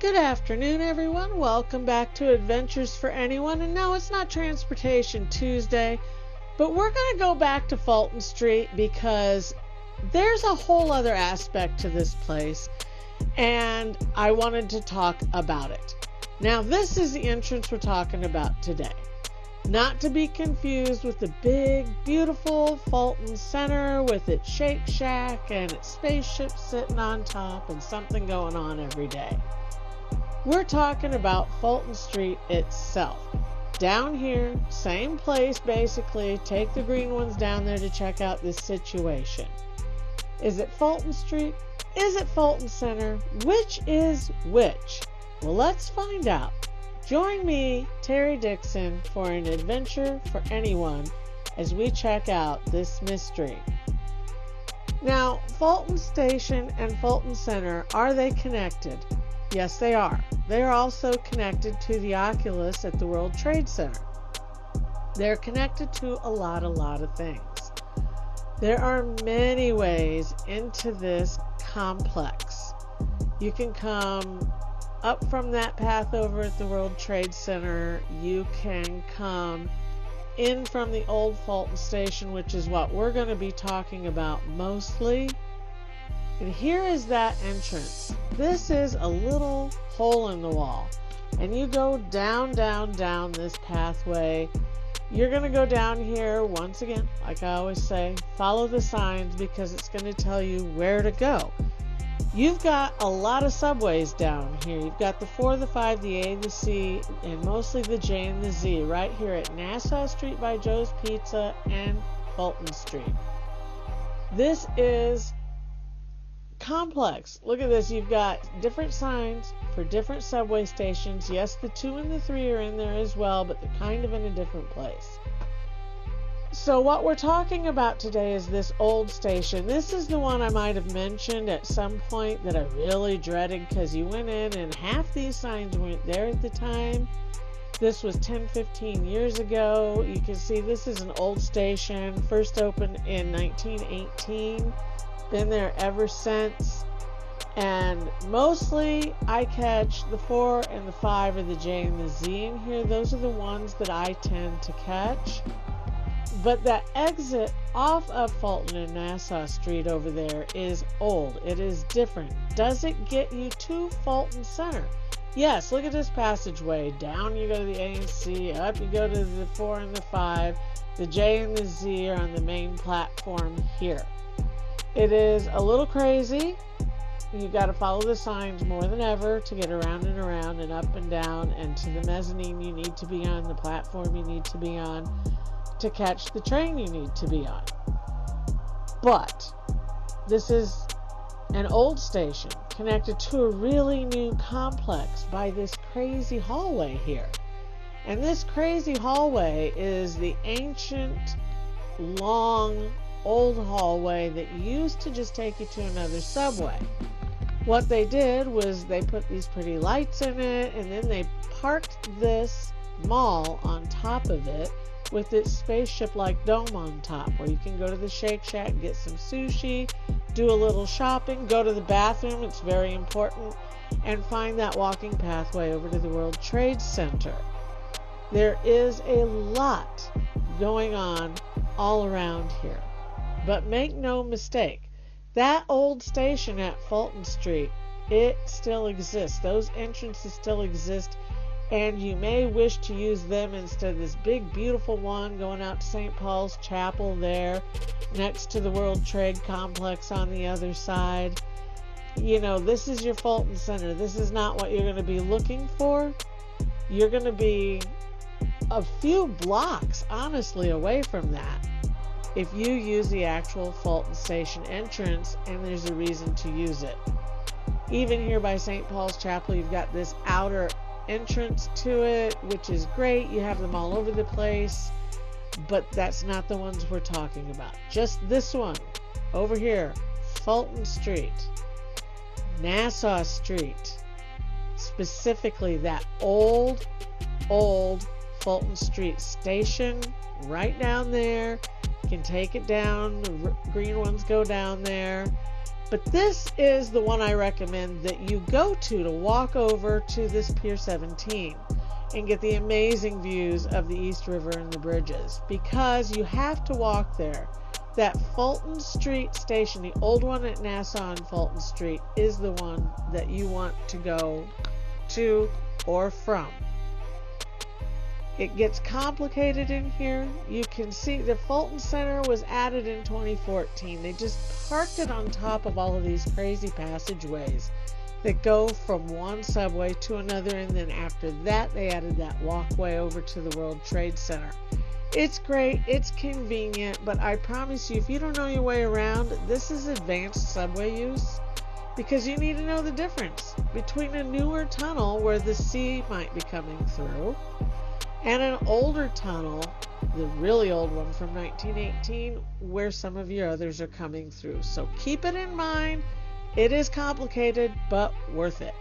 Good afternoon, everyone. Welcome back to Adventures for Anyone. And no, it's not Transportation Tuesday, but we're going to go back to Fulton Street because there's a whole other aspect to this place, and I wanted to talk about it. Now, this is the entrance we're talking about today. Not to be confused with the big, beautiful Fulton Center with its Shake Shack and its spaceship sitting on top and something going on every day. We're talking about Fulton Street itself. Down here, same place basically. Take the green ones down there to check out this situation. Is it Fulton Street? Is it Fulton Center? Which is which? Well, let's find out. Join me, Terry Dixon, for an adventure for anyone as we check out this mystery. Now, Fulton Station and Fulton Center, are they connected? Yes, they are. They are also connected to the Oculus at the World Trade Center. They're connected to a lot of things. There are many ways into this complex. You can come up from that path over at the World Trade Center. You can come in from the old Fulton Station, which is what we're going to be talking about mostly. And here is that entrance. This is a little hole in the wall. And you go down this pathway. You're going to go down here once again, like I always say, follow the signs because it's going to tell you where to go. You've got a lot of subways down here. You've got the 4, the 5, the A, the C, and mostly the J and the Z right here at Nassau Street by Joe's Pizza and Fulton Street. This is complex. Look at this. You've got different signs for different subway stations. Yes, the 2 and the 3 are in there as well, but they're kind of in a different place. So what we're talking about today is this old station. This is the one I might have mentioned at some point that I really dreaded because you went in and half these signs weren't there at the time. This was 10-15 years ago. You can see this is an old station, first opened in 1918. Been there ever since, and mostly I catch the 4 and the 5 or the J and the Z in here. Those are the ones that I tend to catch. But that exit off of Fulton and Nassau Street over there is old. It is different. Does it get you to Fulton Center? Yes, look at this passageway. Down you go to the A and C, up you go to the 4 and the 5. The J and the Z are on the main platform here. It is a little crazy. You've got to follow the signs more than ever to get around and up and down and to the mezzanine you need to be on, the platform you need to be on, to catch the train you need to be on. But this is an old station connected to a really new complex by this crazy hallway here. And this crazy hallway is the ancient, long, old hallway that used to just take you to another subway. What they did was they put these pretty lights in it, and then they parked this mall on top of it with its spaceship-like dome on top, where you can go to the Shake Shack, get some sushi, do a little shopping, go to the bathroom, it's very important, and find that walking pathway over to the World Trade Center. There is a lot going on all around here. But make no mistake, that old station at Fulton Street, it still exists. Those entrances still exist, and you may wish to use them instead of this big, beautiful one going out to St. Paul's Chapel there, next to the World Trade Complex on the other side. You know, this is your Fulton Center. This is not what you're going to be looking for. You're going to be a few blocks, honestly, away from that, if you use the actual Fulton Station entrance, and there's a reason to use it. Even here by St. Paul's Chapel, you've got this outer entrance to it, which is great. You have them all over the place, but that's not the ones we're talking about. Just this one over here, Fulton Street, Nassau Street, specifically that old Fulton Street station right down there. You can take it down, the green ones go down there, But this is the one I recommend that you go to walk over to this Pier 17 and get the amazing views of the East River and the bridges, because you have to walk there. That Fulton Street station, the old one at Nassau and Fulton Street, is the one that you want to go to or from. It gets complicated in here. You can see the Fulton Center was added in 2014. They just parked it on top of all of these crazy passageways that go from one subway to another, and then after that they added that walkway over to the World Trade Center. It's great, it's convenient, but I promise you, if you don't know your way around, this is advanced subway use, because you need to know the difference between a newer tunnel where the sea might be coming through and an older tunnel, the really old one from 1918, where some of your others are coming through. So keep it in mind. It is complicated, but worth it.